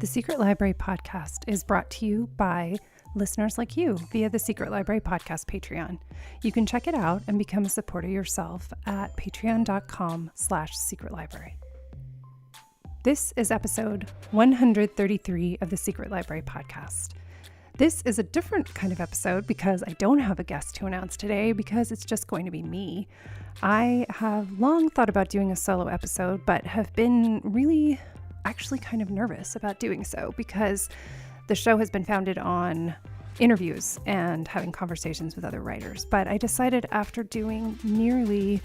The Secret Library podcast is brought to you by listeners like you via the Secret Library podcast Patreon. You can check it out and become a supporter yourself at patreon.com/secretlibrary. This is episode 133 of the Secret Library podcast. This is a different kind of episode because I don't have a guest to announce today because it's just going to be me. I have long thought about doing a solo episode, but have been really actually kind of nervous about doing so because the show has been founded on interviews and having conversations with other writers. But I decided after doing nearly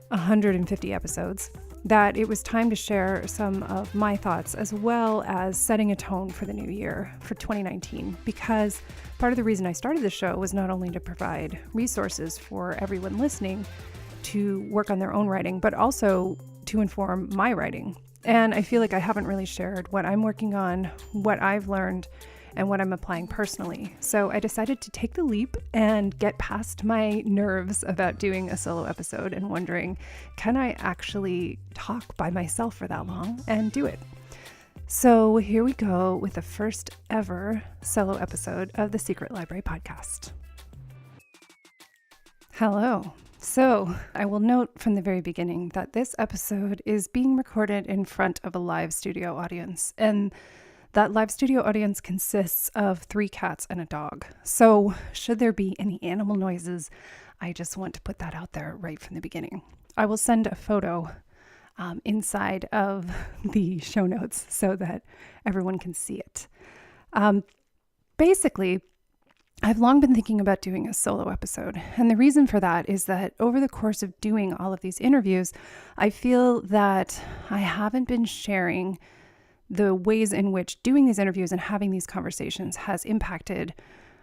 150 episodes that it was time to share some of my thoughts as well as setting a tone for the new year for 2019, because part of the reason I started the show was not only to provide resources for everyone listening to work on their own writing, but also to inform my writing. And I feel like I haven't really shared what I'm working on, what I've learned, and what I'm applying personally. So I decided to take the leap and get past my nerves about doing a solo episode and wondering, can I actually talk by myself for that long and do it? So here we go with the first ever solo episode of the Secret Library podcast. Hello. So I will note from the very beginning that this episode is being recorded in front of a live studio audience, and that live studio audience consists of 3 cats and a dog. So should there be any animal noises, I just want to put that out there right from the beginning. I will send a photo inside of the show notes so that everyone can see it. Basically, I've long been thinking about doing a solo episode, and the reason for that is that over the course of doing all of these interviews, I feel that I haven't been sharing the ways in which doing these interviews and having these conversations has impacted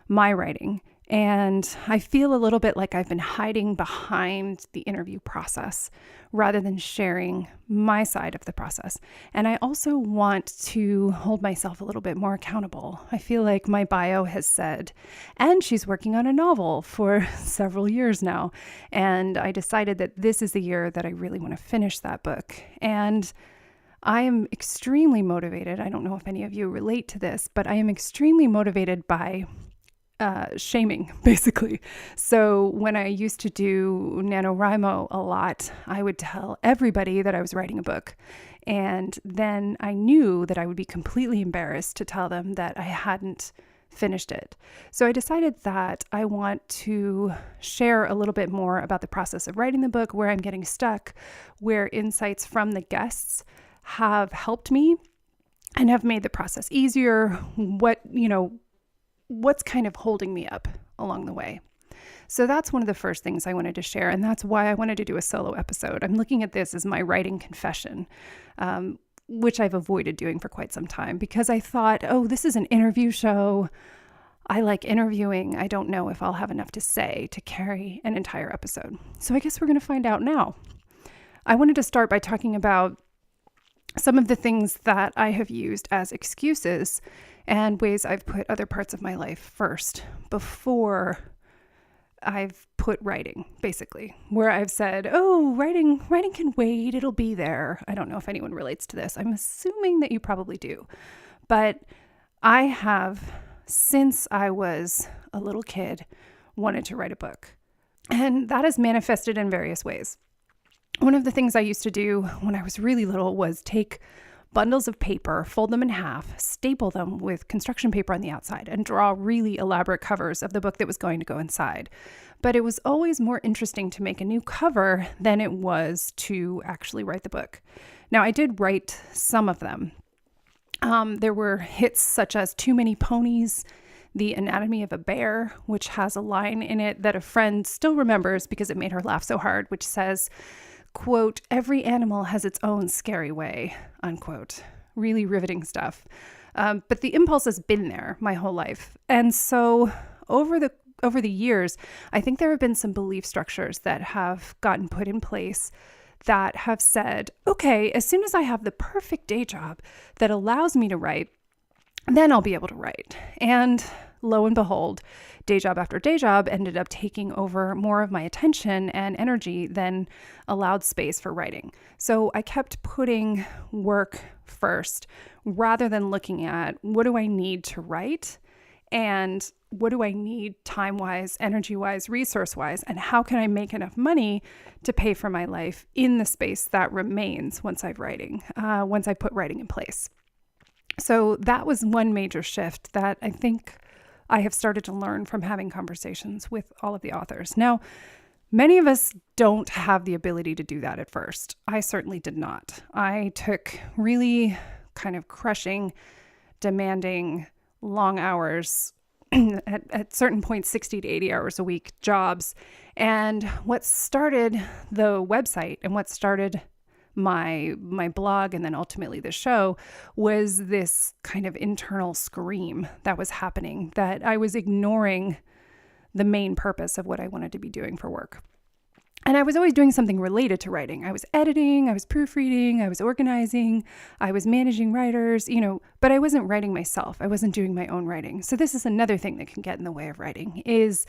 my writing. And I feel a little bit like I've been hiding behind the interview process rather than sharing my side of the process. And I also want to hold myself a little bit more accountable. I feel like my bio has said, and she's working on a novel for several years now. And I decided that this is the year that I really want to finish that book. And I am extremely motivated. I don't know if any of you relate to this, but I am extremely motivated by shaming, basically. So when I used to do NaNoWriMo a lot, I would tell everybody that I was writing a book. And then I knew that I would be completely embarrassed to tell them that I hadn't finished it. So I decided that I want to share a little bit more about the process of writing the book, where I'm getting stuck, where insights from the guests have helped me and have made the process easier, what's kind of holding me up along the way. So that's one of the first things I wanted to share, and that's why I wanted to do a solo episode. I'm looking at this as my writing confession, which I've avoided doing for quite some time because I thought, this is an interview show. I like interviewing. I don't know if I'll have enough to say to carry an entire episode. So I guess we're going to find out now. I wanted to start by talking about some of the things that I have used as excuses and ways I've put other parts of my life first before I've put writing, basically, where I've said, writing can wait, it'll be there. I don't know if anyone relates to this. I'm assuming that you probably do. But I have, since I was a little kid, wanted to write a book. And that has manifested in various ways. One of the things I used to do when I was really little was take bundles of paper, fold them in half, staple them with construction paper on the outside, and draw really elaborate covers of the book that was going to go inside. But it was always more interesting to make a new cover than it was to actually write the book. Now, I did write some of them. There were hits such as Too Many Ponies, The Anatomy of a Bear, which has a line in it that a friend still remembers because it made her laugh so hard, which says, quote, "Every animal has its own scary way," unquote. Really riveting stuff. But the impulse has been there my whole life. And so over the years, I think there have been some belief structures that have gotten put in place that have said, okay, as soon as I have the perfect day job that allows me to write, then I'll be able to write. And lo and behold, day job after day job ended up taking over more of my attention and energy than allowed space for writing. So I kept putting work first rather than looking at what do I need to write and what do I need time-wise, energy-wise, resource-wise, and how can I make enough money to pay for my life in the space that remains once I put writing in place. So that was one major shift that I think I have started to learn from having conversations with all of the authors. Now, many of us don't have the ability to do that at first. I certainly did not. I took really kind of crushing, demanding, long hours, at certain points 60 to 80 hours a week jobs. And what started the website and what started my blog and then ultimately the show was this kind of internal scream that was happening, that I was ignoring the main purpose of what I wanted to be doing for work. And I was always doing something related to writing. I was editing, I was proofreading, I was organizing, I was managing writers, but I wasn't writing myself. I wasn't doing my own writing. So this is another thing that can get in the way of writing, is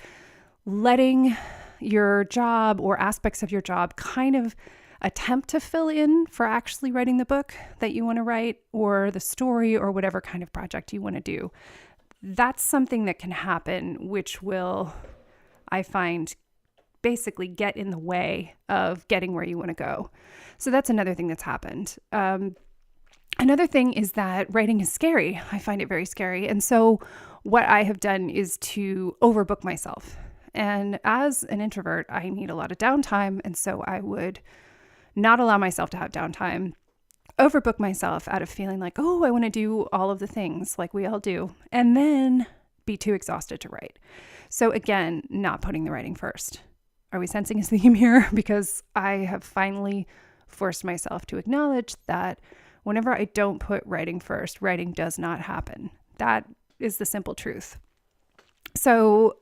letting your job or aspects of your job kind of attempt to fill in for actually writing the book that you want to write or the story or whatever kind of project you want to do. That's something that can happen, which will, I find, basically get in the way of getting where you want to go. So that's another thing that's happened. Another thing is that writing is scary. I find it very scary. And so what I have done is to overbook myself. And as an introvert, I need a lot of downtime. And so I would not allow myself to have downtime, overbook myself out of feeling like, oh, I want to do all of the things like we all do, and then be too exhausted to write. So again, not putting the writing first. Are we sensing a theme here? Because I have finally forced myself to acknowledge that whenever I don't put writing first, writing does not happen. That is the simple truth. So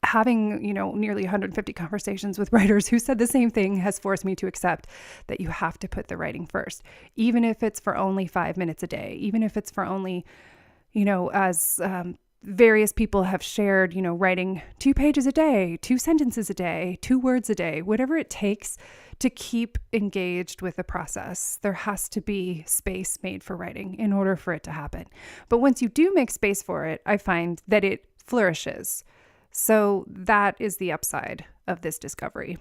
having, nearly 150 conversations with writers who said the same thing has forced me to accept that you have to put the writing first, even if it's for only 5 minutes a day, even if it's for only, as various people have shared, writing 2 pages a day, 2 sentences a day, 2 words a day, whatever it takes to keep engaged with the process. There has to be space made for writing in order for it to happen. But once you do make space for it, I find that it flourishes. So that is the upside of this discovery.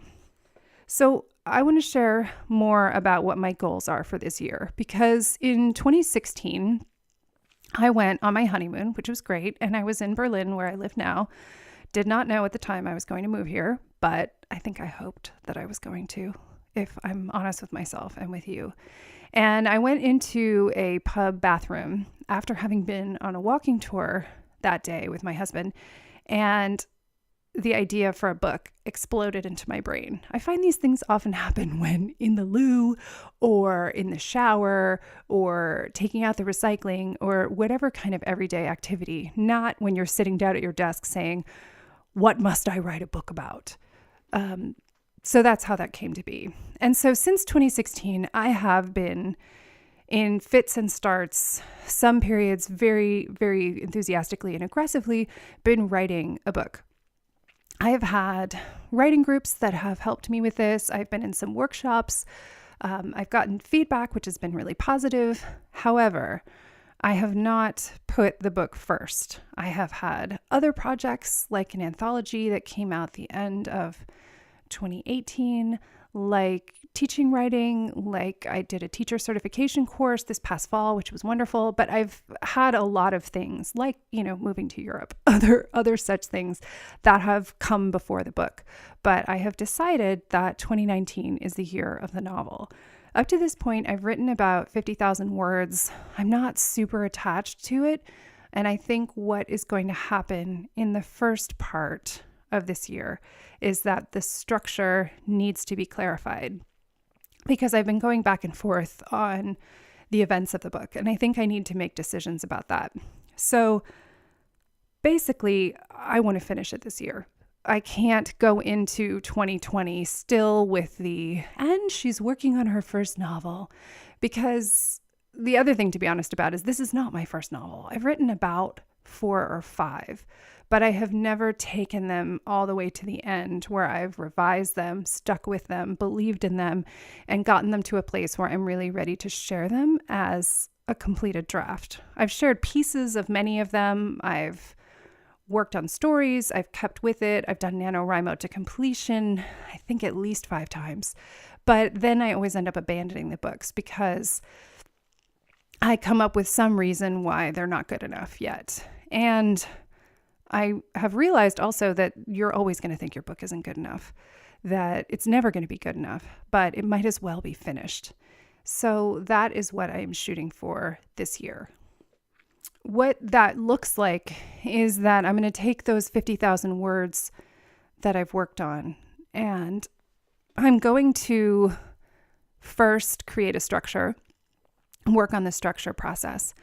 So I want to share more about what my goals are for this year, because in 2016, I went on my honeymoon, which was great. And I was in Berlin, where I live now. Did not know at the time I was going to move here, but I think I hoped that I was going to, if I'm honest with myself and with you. And I went into a pub bathroom after having been on a walking tour that day with my husband, and the idea for a book exploded into my brain. I find these things often happen when in the loo or in the shower or taking out the recycling or whatever kind of everyday activity, not when you're sitting down at your desk saying, what must I write a book about? So that's how that came to be. And so since 2016, I have been in fits and starts, some periods very, very enthusiastically and aggressively, been writing a book. I have had writing groups that have helped me with this. I've been in some workshops. I've gotten feedback, which has been really positive. However, I have not put the book first. I have had other projects like an anthology that came out the end of 2018, like teaching writing, like I did a teacher certification course this past fall, which was wonderful. But I've had a lot of things like, moving to Europe, other such things that have come before the book. But I have decided that 2019 is the year of the novel. Up to this point, I've written about 50,000 words. I'm not super attached to it. And I think what is going to happen in the first part of this year is that the structure needs to be clarified, because I've been going back and forth on the events of the book, and I think I need to make decisions about that. So basically, I want to finish it this year. I can't go into 2020 still with and she's working on her first novel, because the other thing to be honest about is this is not my first novel. I've written about 4 or 5, but I have never taken them all the way to the end where I've revised them, stuck with them, believed in them, and gotten them to a place where I'm really ready to share them as a completed draft. I've shared pieces of many of them. I've worked on stories. I've kept with it. I've done NaNoWriMo to completion, I think at least 5 times. But then I always end up abandoning the books because I come up with some reason why they're not good enough yet. And I have realized also that you're always going to think your book isn't good enough, that it's never going to be good enough, but it might as well be finished. So that is what I am shooting for this year. What that looks like is that I'm going to take those 50,000 words that I've worked on, and I'm going to first create a structure, work on the structure process.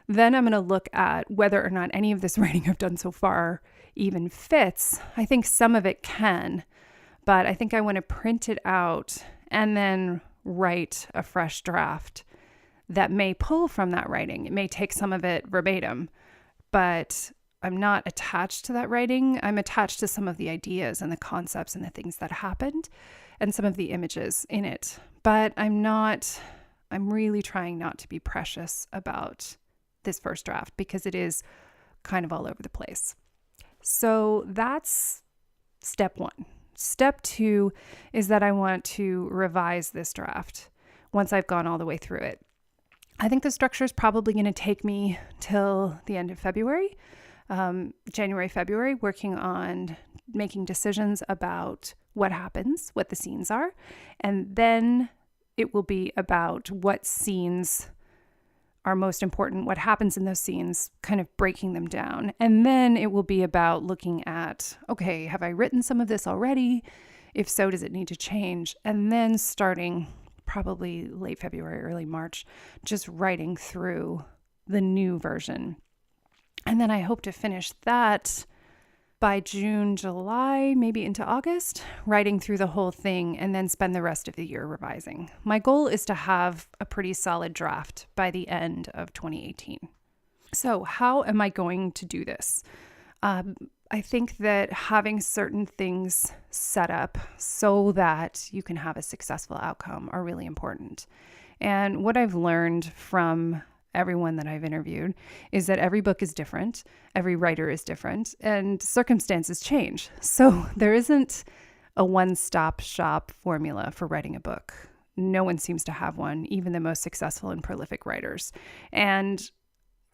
Then I'm going to look at whether or not any of this writing I've done so far even fits. I think some of it can, but I think I want to print it out and then write a fresh draft that may pull from that writing. It may take some of it verbatim, but I'm not attached to that writing. I'm attached to some of the ideas and the concepts and the things that happened and some of the images in it. But I'm really trying not to be precious about this first draft because it is kind of all over the place. So that's step 1. Step 2 is that I want to revise this draft once I've gone all the way through it. I think the structure is probably going to take me till the end of February, January, February, working on making decisions about what happens, what the scenes are, and then it will be about what scenes are most important, what happens in those scenes, kind of breaking them down. And then it will be about looking at, okay, have I written some of this already? If so, does it need to change? And then starting probably late February, early March, just writing through the new version. And then I hope to finish that by June, July, maybe into August, writing through the whole thing and then spend the rest of the year revising. My goal is to have a pretty solid draft by the end of 2018. So how am I going to do this? I think that having certain things set up so that you can have a successful outcome are really important. And what I've learned from everyone that I've interviewed is that every book is different, every writer is different, and circumstances change. So there isn't a one-stop shop formula for writing a book. No one seems to have one, even the most successful and prolific writers. And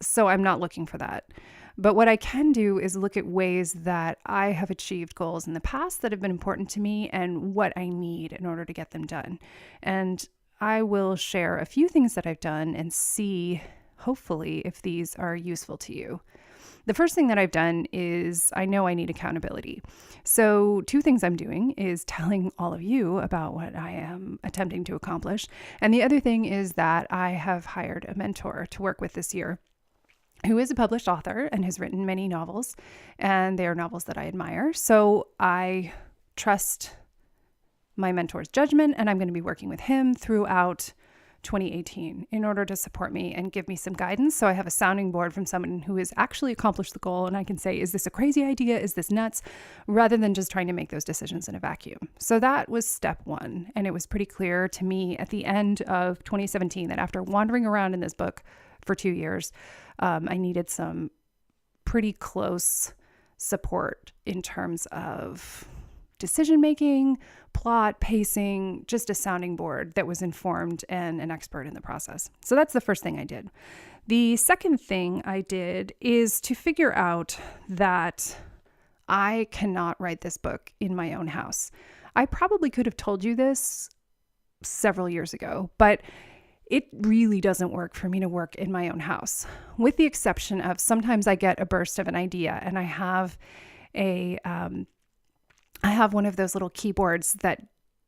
so I'm not looking for that. But what I can do is look at ways that I have achieved goals in the past that have been important to me and what I need in order to get them done. And I will share a few things that I've done and see, hopefully, if these are useful to you. The first thing that I've done is I know I need accountability. So 2 things I'm doing is telling all of you about what I am attempting to accomplish. And the other thing is that I have hired a mentor to work with this year who is a published author and has written many novels, and they are novels that I admire. So I trust my mentor's judgment, and I'm going to be working with him throughout 2018 in order to support me and give me some guidance. So I have a sounding board from someone who has actually accomplished the goal, and I can say, is this a crazy idea? Is this nuts? Rather than just trying to make those decisions in a vacuum. So that was step 1. And it was pretty clear to me at the end of 2017 that after wandering around in this book for 2 years, I needed some pretty close support in terms of decision-making, plot, pacing, just a sounding board that was informed and an expert in the process. So that's the first thing I did. The second thing I did is to figure out that I cannot write this book in my own house. I probably could have told you this several years ago, but it really doesn't work for me to work in my own house, with the exception of sometimes I get a burst of an idea and I have one of those little keyboards that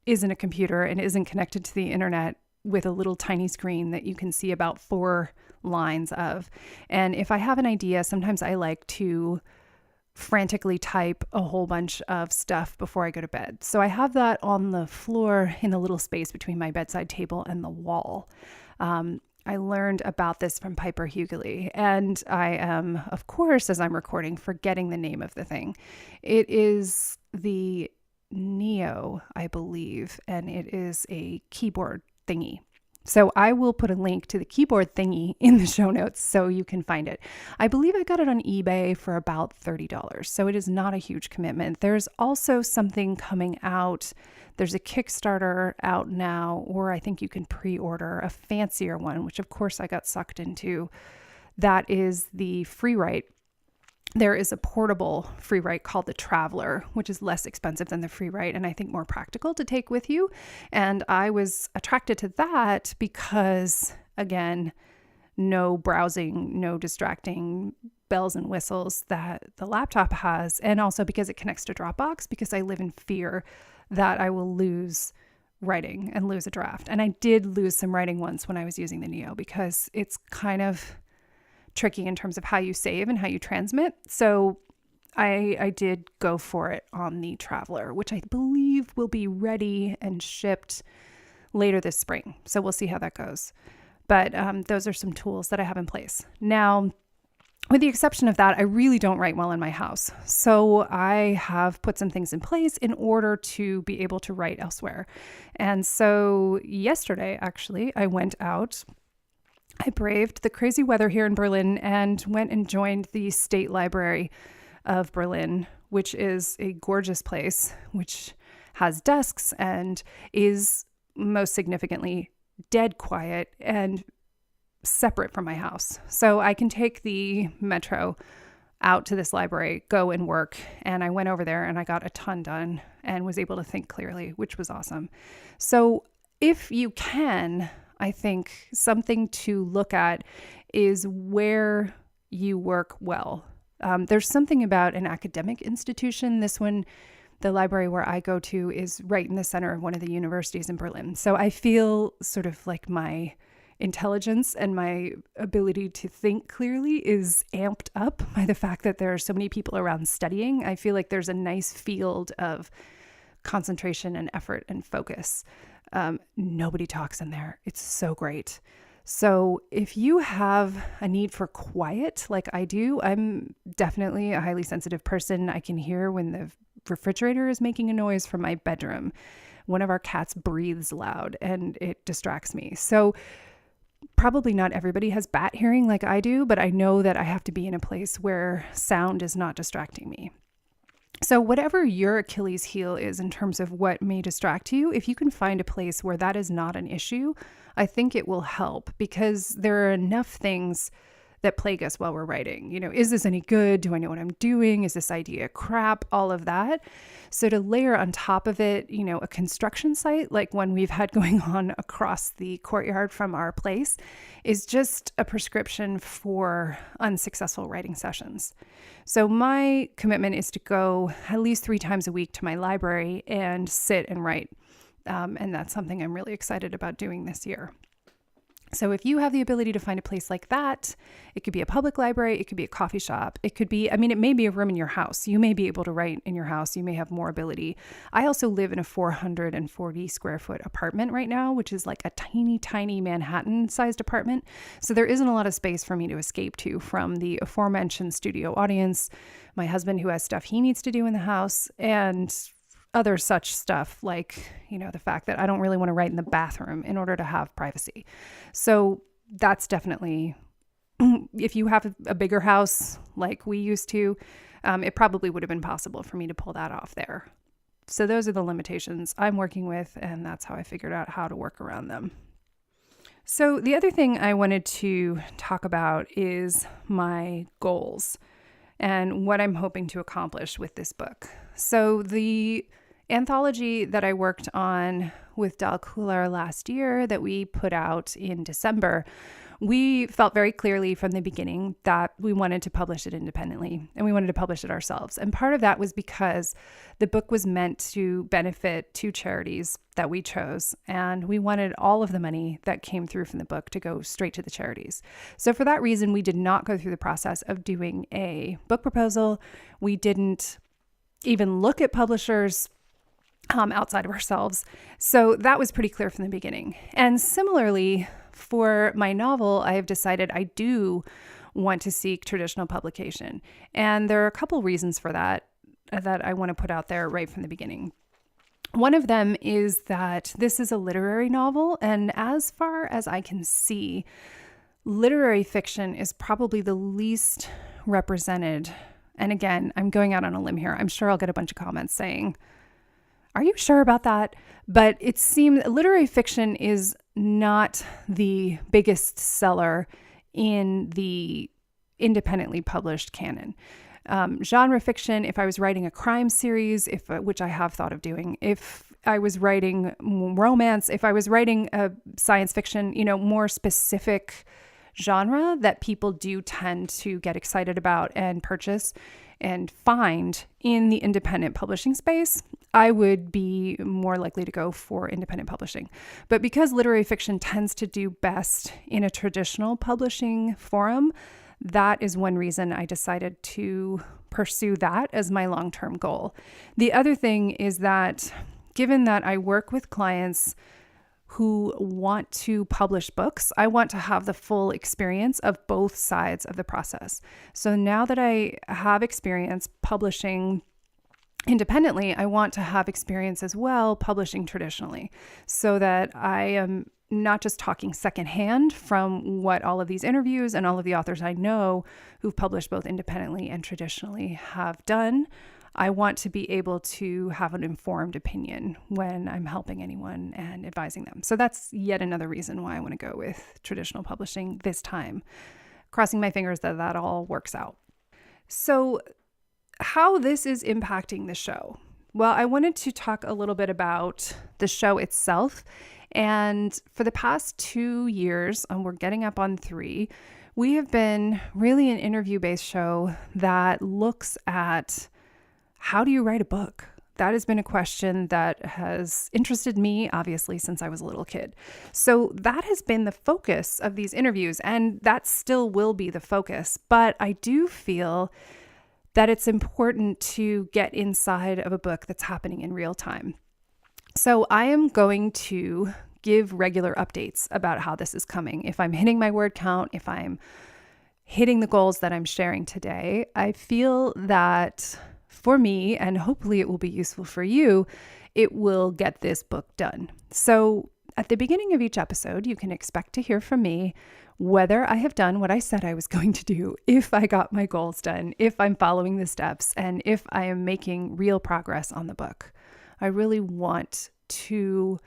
isn't a computer and isn't connected to the internet with a little tiny screen that you can see about 4 lines of. And if I have an idea, sometimes I like to frantically type a whole bunch of stuff before I go to bed. So I have that on the floor in the little space between my bedside table and the wall. I learned about this from Piper Hughley, and I am, of course, as I'm recording, forgetting the name of the thing. It is the Neo, I believe, and it is a keyboard thingy. So I will put a link to the keyboard thingy in the show notes so you can find it. I believe I got it on eBay for about $30, so it is not a huge commitment. There's also something coming out. There's a Kickstarter out now, or I think you can pre-order a fancier one, which of course I got sucked into. That is the FreeWrite. There is a portable FreeWrite called the Traveler, which is less expensive than the FreeWrite and I think more practical to take with you. And I was attracted to that because, again, no browsing, no distracting bells and whistles that the laptop has. And also because it connects to Dropbox, because I live in fear that I will lose writing and lose a draft. And I did lose some writing once when I was using the Neo because it's kind of tricky in terms of how you save and how you transmit. So I did go for it on the Traveler, which I believe will be ready and shipped later this spring. So we'll see how that goes. But those are some tools that I have in place. Now, with the exception of that, I really don't write well in my house. So I have put some things in place in order to be able to write elsewhere. And so yesterday, actually, I went out. I braved the crazy weather here in Berlin and went and joined the State Library of Berlin, which is a gorgeous place, which has desks and is most significantly dead quiet and separate from my house. So I can take the metro out to this library, go and work. And I went over there and I got a ton done and was able to think clearly, which was awesome. So if you can, I think something to look at is where you work well. There's something about an academic institution. This one, the library where I go to, is right in the center of one of the universities in Berlin. So I feel sort of like my intelligence and my ability to think clearly is amped up by the fact that there are so many people around studying. I feel like there's a nice field of concentration and effort and focus. Nobody talks in there. It's so great. So if you have a need for quiet like I do, I'm definitely a highly sensitive person. I can hear when the refrigerator is making a noise from my bedroom. One of our cats breathes loud and it distracts me. So probably not everybody has bat hearing like I do, but I know that I have to be in a place where sound is not distracting me. So whatever your Achilles heel is in terms of what may distract you, if you can find a place where that is not an issue, I think it will help, because there are enough things that plague us while we're writing. You know, is this any good? Do I know what I'm doing? Is this idea crap? All of that. So to layer on top of it, you know, a construction site like one we've had going on across the courtyard from our place is just a prescription for unsuccessful writing sessions. So my commitment is to go at least 3 times a week to my library and sit and write. And that's something I'm really excited about doing this year. So if you have the ability to find a place like that, it could be a public library, it could be a coffee shop, it could be, it may be a room in your house. You may be able to write in your house. You may have more ability. I also live in a 440 square foot apartment right now, which is like a tiny, tiny Manhattan sized apartment. So there isn't a lot of space for me to escape to from the aforementioned studio audience, my husband who has stuff he needs to do in the house, and other such stuff like, you know, the fact that I don't really want to write in the bathroom in order to have privacy. So that's definitely, if you have a bigger house like we used to, it probably would have been possible for me to pull that off there. So those are the limitations I'm working with, and that's how I figured out how to work around them. So the other thing I wanted to talk about is my goals and what I'm hoping to accomplish with this book. So the anthology that I worked on with Dal Kular last year that we put out in December, we felt very clearly from the beginning that we wanted to publish it independently and we wanted to publish it ourselves. And part of that was because the book was meant to benefit 2 charities that we chose, and we wanted all of the money that came through from the book to go straight to the charities. So for that reason, we did not go through the process of doing a book proposal. We didn't even look at publishers. outside of ourselves. So that was pretty clear from the beginning. And similarly, for my novel, I have decided I do want to seek traditional publication. And there are a couple reasons for that I want to put out there right from the beginning. One of them is that this is a literary novel, and as far as I can see, literary fiction is probably the least represented. And again, I'm going out on a limb here. I'm sure I'll get a bunch of comments saying, "Are you sure about that?" But it seems literary fiction is not the biggest seller in the independently published canon. Genre fiction, if I was writing a crime series, which I have thought of doing, if I was writing romance, if I was writing a science fiction, more specific genre that people do tend to get excited about and purchase and find in the independent publishing space, I would be more likely to go for independent publishing. But because literary fiction tends to do best in a traditional publishing forum, that is one reason I decided to pursue that as my long-term goal. The other thing is that given that I work with clients who want to publish books, I want to have the full experience of both sides of the process. So now that I have experience publishing independently, I want to have experience as well publishing traditionally, so that I am not just talking secondhand from what all of these interviews and all of the authors I know who've published both independently and traditionally have done. I want to be able to have an informed opinion when I'm helping anyone and advising them. So that's yet another reason why I want to go with traditional publishing this time. Crossing my fingers that that all works out. So how this is impacting the show. Well, I wanted to talk a little bit about the show itself. And for the past 2 years, and we're getting up on 3, we have been really an interview-based show that looks at how do you write a book? That has been a question that has interested me, obviously, since I was a little kid. So that has been the focus of these interviews, and that still will be the focus. But I do feel that it's important to get inside of a book that's happening in real time. So I am going to give regular updates about how this is coming. If I'm hitting my word count, if I'm hitting the goals that I'm sharing today, I feel that for me, and hopefully it will be useful for you, it will get this book done. So at the beginning of each episode, you can expect to hear from me whether I have done what I said I was going to do, if I got my goals done, if I'm following the steps, and if I am making real progress on the book. I really want to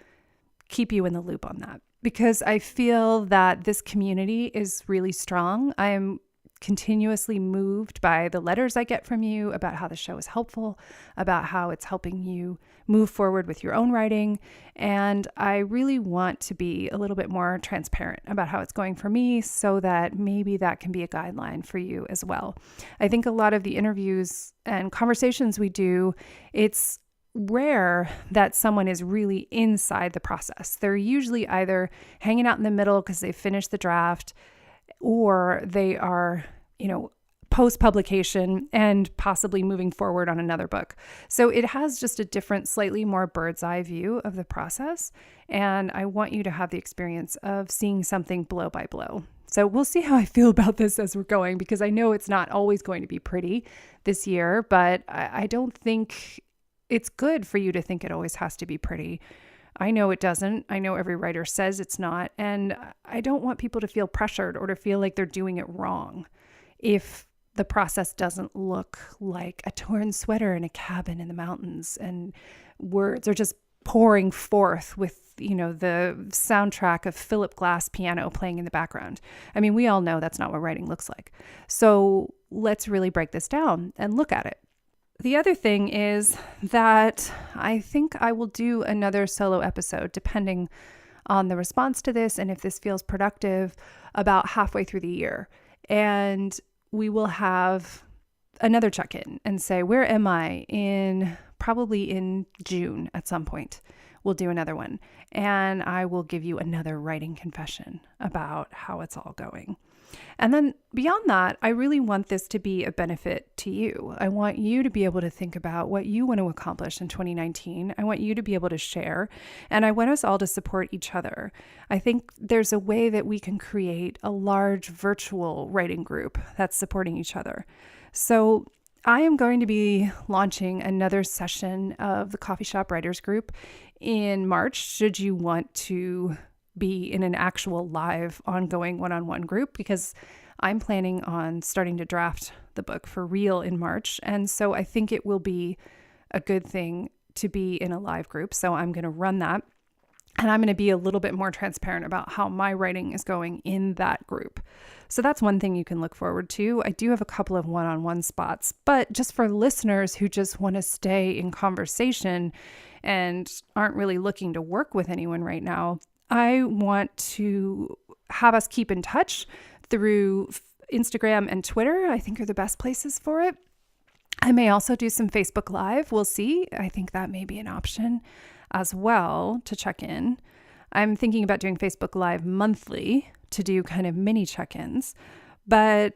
keep you in the loop on that because I feel that this community is really strong. I am continuously moved by the letters I get from you about how the show is helpful, about how it's helping you move forward with your own writing. And I really want to be a little bit more transparent about how it's going for me so that maybe that can be a guideline for you as well. I think a lot of the interviews and conversations we do, it's rare that someone is really inside the process. They're usually either hanging out in the middle because they finished the draft, or they are, post-publication and possibly moving forward on another book. So it has just a different, slightly more bird's eye view of the process. And I want you to have the experience of seeing something blow by blow. So we'll see how I feel about this as we're going, because I know it's not always going to be pretty this year, but I don't think it's good for you to think it always has to be pretty. I know it doesn't. I know every writer says it's not. And I don't want people to feel pressured or to feel like they're doing it wrong if the process doesn't look like a torn sweater in a cabin in the mountains and words are just pouring forth with, the soundtrack of Philip Glass piano playing in the background. I mean, we all know that's not what writing looks like. So let's really break this down and look at it. The other thing is that I think I will do another solo episode, depending on the response to this and if this feels productive, about halfway through the year. And we will have another check-in and say, where am I probably in June at some point. We'll do another one. And I will give you another writing confession about how it's all going. And then beyond that, I really want this to be a benefit to you. I want you to be able to think about what you want to accomplish in 2019. I want you to be able to share, and I want us all to support each other. I think there's a way that we can create a large virtual writing group that's supporting each other. So I am going to be launching another session of the Coffee Shop Writers Group in March, should you want to be in an actual live ongoing one-on-one group, because I'm planning on starting to draft the book for real in March. And so I think it will be a good thing to be in a live group. So I'm going to run that, and I'm going to be a little bit more transparent about how my writing is going in that group. So that's one thing you can look forward to. I do have a couple of one-on-one spots, but just for listeners who just want to stay in conversation and aren't really looking to work with anyone right now, I want to have us keep in touch through Instagram and Twitter. I think are the best places for it. I may also do some Facebook Live. We'll see. I think that may be an option as well to check in. I'm thinking about doing Facebook Live monthly to do kind of mini check-ins, but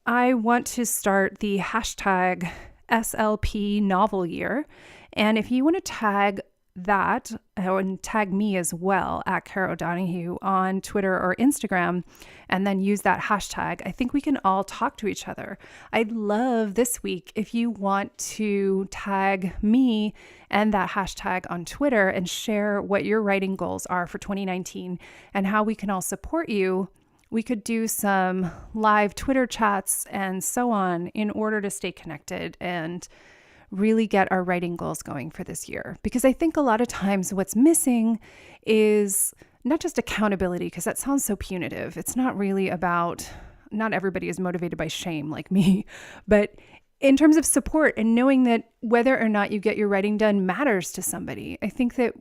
I want to start the hashtag SLP novel year. And if you want to tag that and tag me as well at Caro Donahue on Twitter or Instagram, and then use that hashtag, I think we can all talk to each other. I'd love this week if you want to tag me and that hashtag on Twitter and share what your writing goals are for 2019 and how we can all support you. We could do some live Twitter chats and so on in order to stay connected and really get our writing goals going for this year. Because I think a lot of times what's missing is not just accountability, because that sounds so punitive. It's not really about, not everybody is motivated by shame like me, but in terms of support and knowing that whether or not you get your writing done matters to somebody. I think that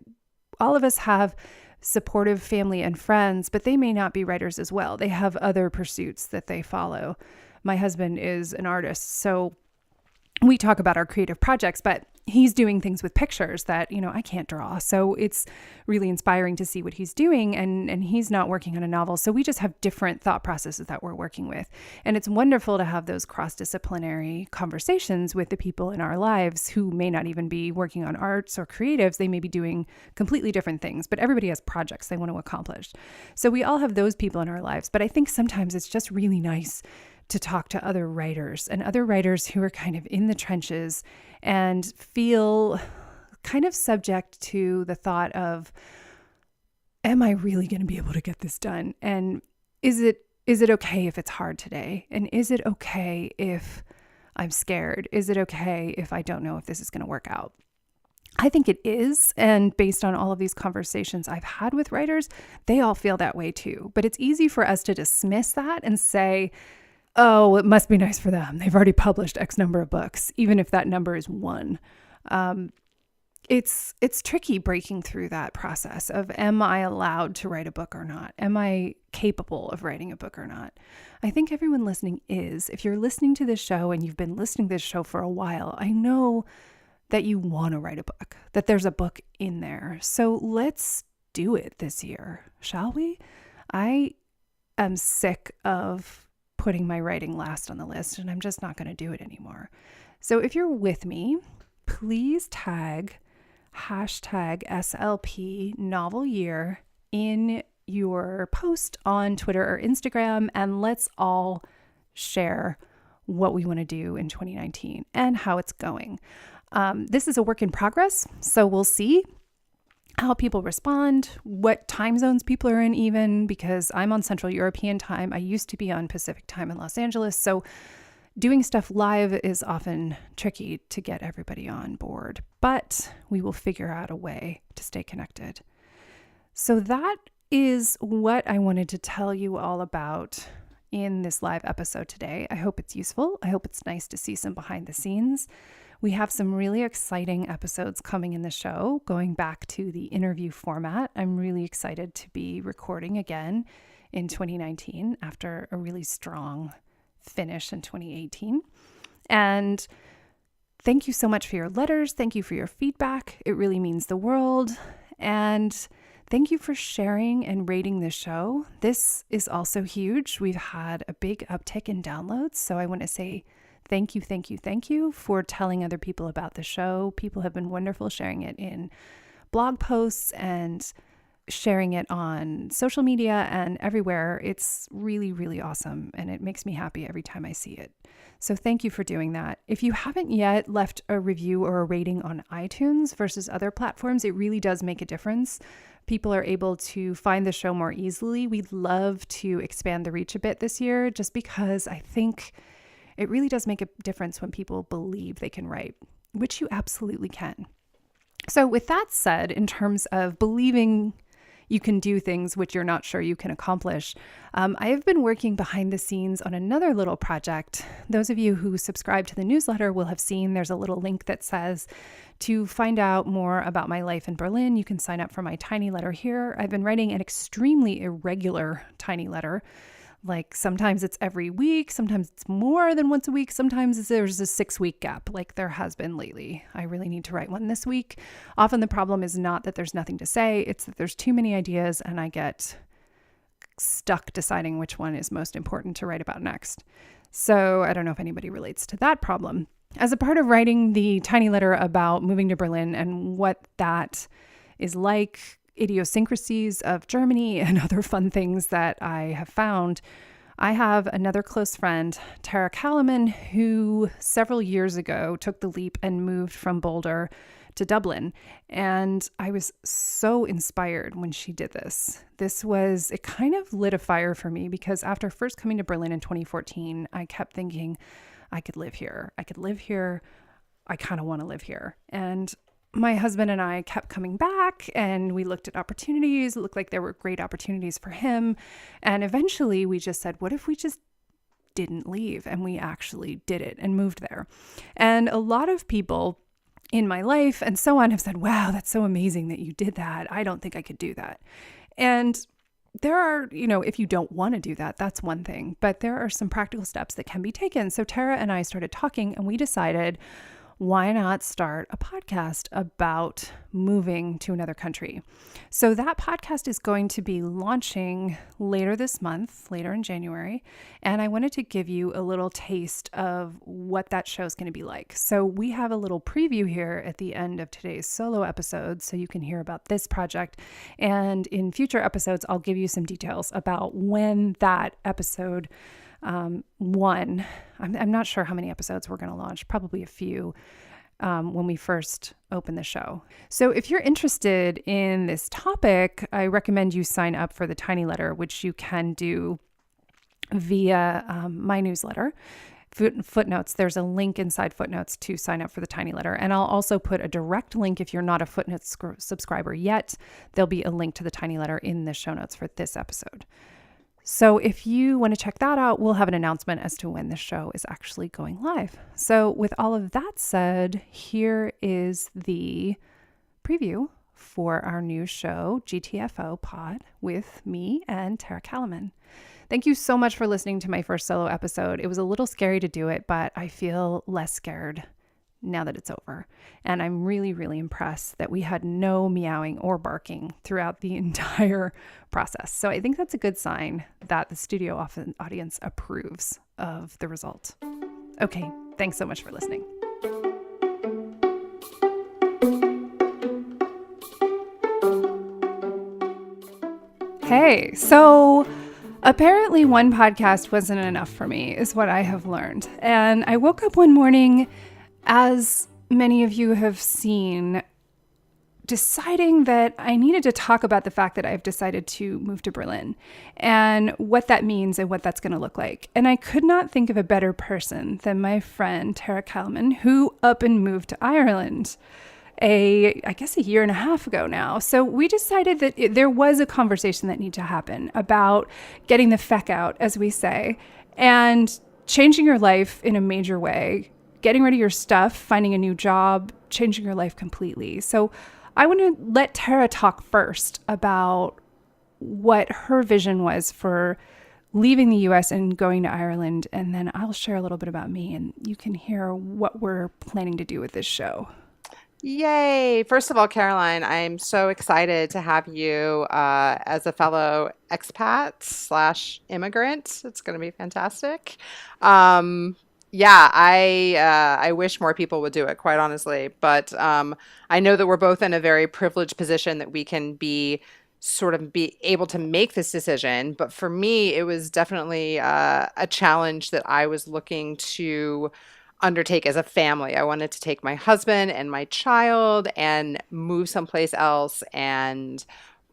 all of us have supportive family and friends, but they may not be writers as well. They have other pursuits that they follow. My husband is an artist, so we talk about our creative projects, but he's doing things with pictures that, I can't draw. So it's really inspiring to see what he's doing, and he's not working on a novel. So we just have different thought processes that we're working with. And it's wonderful to have those cross-disciplinary conversations with the people in our lives who may not even be working on arts or creatives. They may be doing completely different things, but everybody has projects they want to accomplish. So we all have those people in our lives. But I think sometimes it's just really nice to talk to other writers and other writers who are kind of in the trenches and feel kind of subject to the thought of, am I really going to be able to get this done? And is it okay if it's hard today? And is it okay if I'm scared? Is it okay if I don't know if this is going to work out? I think it is. And based on all of these conversations I've had with writers, they all feel that way too. But it's easy for us to dismiss that and say, oh, it must be nice for them. They've already published X number of books, even if that number is one. It's tricky breaking through that process of, am I allowed to write a book or not? Am I capable of writing a book or not? I think everyone listening is. If you're listening to this show and you've been listening to this show for a while, I know that you want to write a book, that there's a book in there. So let's do it this year, shall we? I am sick of putting my writing last on the list, and I'm just not going to do it anymore. So if you're with me, please tag hashtag SLP novel year in your post on Twitter or Instagram, and let's all share what we want to do in 2019 and how it's going. This is a work in progress, so we'll see how people respond, what time zones people are in even, because I'm on Central European time. I used to be on Pacific time in Los Angeles. So doing stuff live is often tricky to get everybody on board, but we will figure out a way to stay connected. So that is what I wanted to tell you all about in this live episode today. I hope it's useful. I hope it's nice to see some behind the scenes. We have some really exciting episodes coming in the show, going back to the interview format. I'm really excited to be recording again in 2019 after a really strong finish in 2018. And thank you so much for your letters. Thank you for your feedback. It really means the world. And thank you for sharing and rating the show. This is also huge. We've had a big uptick in downloads. So I want to say thank you for telling other people about the show. People have been wonderful sharing it in blog posts and sharing it on social media and everywhere. It's really, really awesome. And it makes me happy every time I see it. So thank you for doing that. If you haven't yet left a review or a rating on iTunes versus other platforms, it really does make a difference. People are able to find the show more easily. We'd love to expand the reach a bit this year, just because I think it really does make a difference when people believe they can write, which you absolutely can. So with that said, in terms of believing you can do things which you're not sure you can accomplish, I have been working behind the scenes on another little project. Those of you who subscribe to the newsletter will have seen there's a little link that says to find out more about my life in Berlin, you can sign up for my tiny letter here. I've been writing an extremely irregular tiny letter. Like sometimes it's every week, sometimes it's more than once a week, sometimes there's a 6-week gap like there has been lately. I really need to write one this week. Often the problem is not that there's nothing to say, it's that there's too many ideas and I get stuck deciding which one is most important to write about next. So I don't know if anybody relates to that problem. As a part of writing the tiny letter about moving to Berlin and what that is like, idiosyncrasies of Germany and other fun things that I have found, I have another close friend, Tara Kalaman, who several years ago took the leap and moved from Boulder to Dublin. And I was so inspired when she did this. It kind of lit a fire for me because after first coming to Berlin in 2014, I kept thinking, I could live here. I kind of want to live here. And my husband and I kept coming back and we looked at opportunities. It looked like there were great opportunities for him. And eventually we just said, what if we just didn't leave? And we actually did it and moved there. And a lot of people in my life and so on have said, wow, that's so amazing that you did that. I don't think I could do that. And there are, if you don't want to do that, that's one thing. But there are some practical steps that can be taken. So Tara and I started talking and we decided, why not start a podcast about moving to another country? So that podcast is going to be launching later this month, later in January. And I wanted to give you a little taste of what that show is going to be like. So we have a little preview here at the end of today's solo episode, so you can hear about this project. And in future episodes, I'll give you some details about when that episode one, I'm not sure how many episodes we're going to launch, probably a few when we first open the show. So if you're interested in this topic, I recommend you sign up for the tiny letter, which you can do via my newsletter. Footnotes, there's a link inside Footnotes to sign up for the tiny letter. And I'll also put a direct link if you're not a Footnotes subscriber yet. There'll be a link to the tiny letter in the show notes for this episode. So if you want to check that out, we'll have an announcement as to when the show is actually going live. So with all of that said, here is the preview for our new show, GTFO Pod, with me and Tara Kalaman. Thank you so much for listening to my first solo episode. It was a little scary to do it, but I feel less scared now that it's over. And I'm really, really impressed that we had no meowing or barking throughout the entire process. So I think that's a good sign that the studio audience approves of the result. Okay, thanks so much for listening. Hey, so apparently one podcast wasn't enough for me, is what I have learned. And I woke up one morning, as many of you have seen, deciding that I needed to talk about the fact that I've decided to move to Berlin and what that means and what that's going to look like. And I could not think of a better person than my friend Tara Kalaman, who up and moved to Ireland I guess a year and a half ago now. So we decided that there was a conversation that needed to happen about getting the feck out, as we say, and changing your life in a major way, getting rid of your stuff, finding a new job, changing your life completely. So I want to let Tara talk first about what her vision was for leaving the US and going to Ireland. And then I'll share a little bit about me and you can hear what we're planning to do with this show. Yay. First of all, Caroline, I'm so excited to have you as a fellow expat slash immigrant. It's going to be fantastic. Um, yeah, I wish more people would do it, quite honestly. But I know that we're both in a very privileged position that we can be sort of be able to make this decision. But for me, it was definitely a challenge that I was looking to undertake as a family. I wanted to take my husband and my child and move someplace else and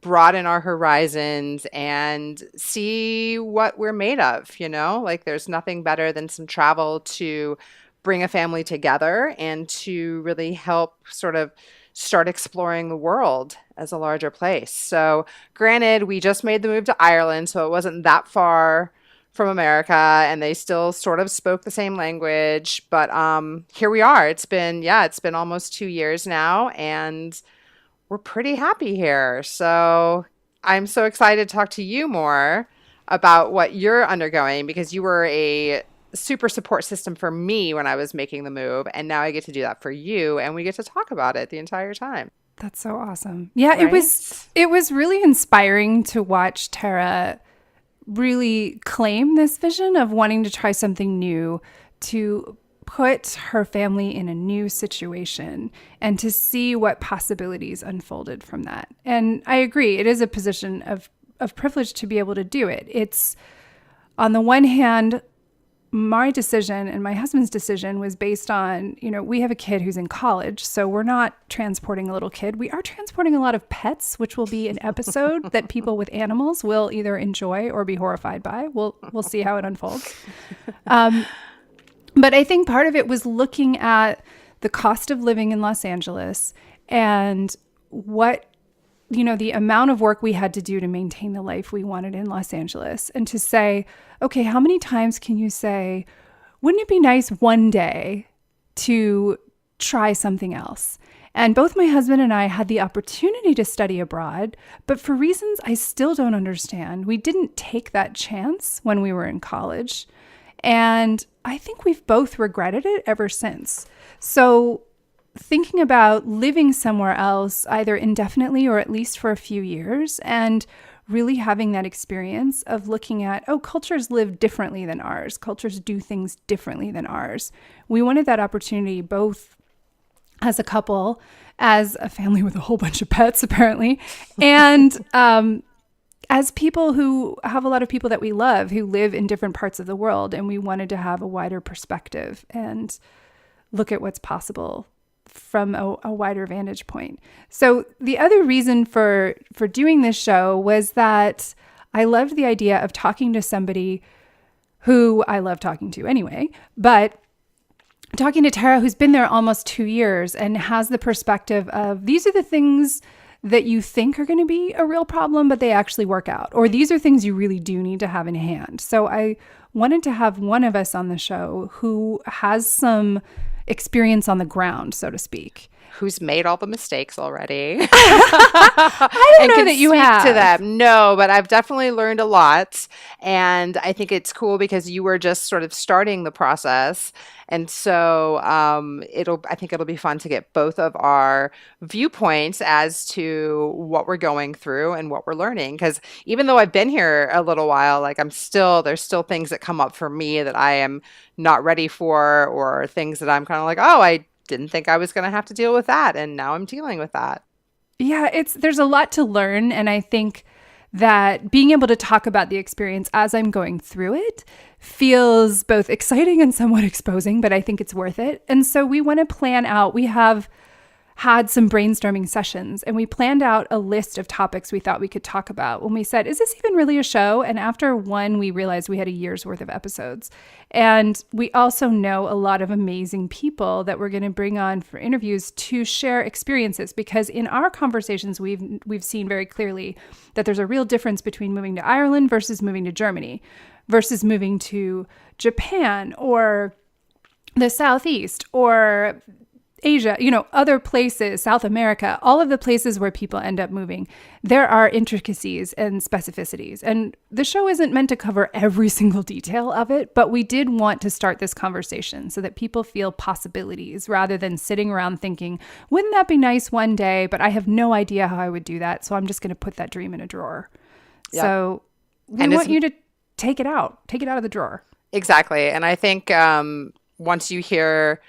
broaden our horizons and see what we're made of, you know? Like there's nothing better than some travel to bring a family together and to really help sort of start exploring the world as a larger place. So, granted, we just made the move to Ireland, so it wasn't that far from America, and they still sort of spoke the same language. But here we are. It's been almost 2 years now, and we're pretty happy here. So I'm so excited to talk to you more about what you're undergoing because you were a super support system for me when I was making the move, and now I get to do that for you, and we get to talk about it the entire time. That's so awesome. Yeah, Right? it was really inspiring to watch Tara really claim this vision of wanting to try something new, to put her family in a new situation and to see what possibilities unfolded from that. And I agree, it is a position of privilege to be able to do it. It's on the one hand, my decision and my husband's decision was based on, we have a kid who's in college, so we're not transporting a little kid. We are transporting a lot of pets, which will be an episode that people with animals will either enjoy or be horrified by. We'll see how it unfolds. But I think part of it was looking at the cost of living in Los Angeles and what the amount of work we had to do to maintain the life we wanted in Los Angeles, and to say, okay, how many times can you say, wouldn't it be nice one day to try something else? And both my husband and I had the opportunity to study abroad, but for reasons I still don't understand, we didn't take that chance when we were in college. And I think we've both regretted it ever since. So thinking about living somewhere else, either indefinitely or at least for a few years, and really having that experience of looking at, cultures live differently than ours. Cultures do things differently than ours. We wanted that opportunity both as a couple, as a family with a whole bunch of pets, apparently, and as people who have a lot of people that we love who live in different parts of the world. And we wanted to have a wider perspective and look at what's possible from a wider vantage point. So the other reason for doing this show was that I loved the idea of talking to somebody who I love talking to anyway, but talking to Tara, who's been there almost 2 years and has the perspective of these are the things that you think are going to be a real problem, but they actually work out, or these are things you really do need to have in hand. So I wanted to have one of us on the show who has some experience on the ground, so to speak. Who's made all the mistakes already I don't and know can that you speak to have. them. No, but I've definitely learned a lot. And I think it's cool because you were just sort of starting the process. And so I think it'll be fun to get both of our viewpoints as to what we're going through and what we're learning. Because even though I've been here a little while, like there's still things that come up for me that I am not ready for, or things that I'm kind of like, oh, I didn't think I was going to have to deal with that. And now I'm dealing with that. Yeah, there's a lot to learn. And I think that being able to talk about the experience as I'm going through it feels both exciting and somewhat exposing, but I think it's worth it. And so we want to plan out, we have had some brainstorming sessions, and we planned out a list of topics we thought we could talk about when we said, is this even really a show? And after one, we realized we had a year's worth of episodes. And we also know a lot of amazing people that we're going to bring on for interviews to share experiences, because in our conversations, we've seen very clearly that there's a real difference between moving to Ireland versus moving to Germany versus moving to Japan or the Southeast or Asia, other places, South America, all of the places where people end up moving, there are intricacies and specificities. And the show isn't meant to cover every single detail of it, but we did want to start this conversation so that people feel possibilities rather than sitting around thinking, wouldn't that be nice one day? But I have no idea how I would do that. So I'm just going to put that dream in a drawer. Yeah. So we want you to take it out of the drawer. Exactly. And I think once you hear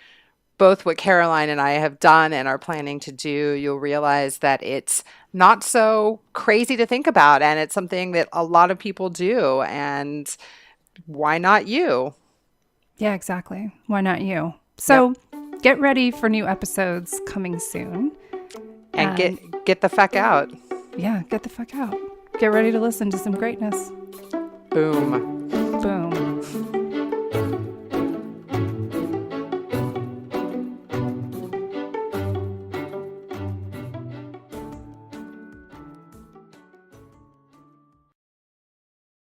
both what Caroline and I have done and are planning to do, you'll realize that it's not so crazy to think about. And it's something that a lot of people do. And why not you? Yeah, exactly. Why not you? So get ready for new episodes coming soon. And get the fuck out. Yeah, get the fuck out. Get ready to listen to some greatness. Boom.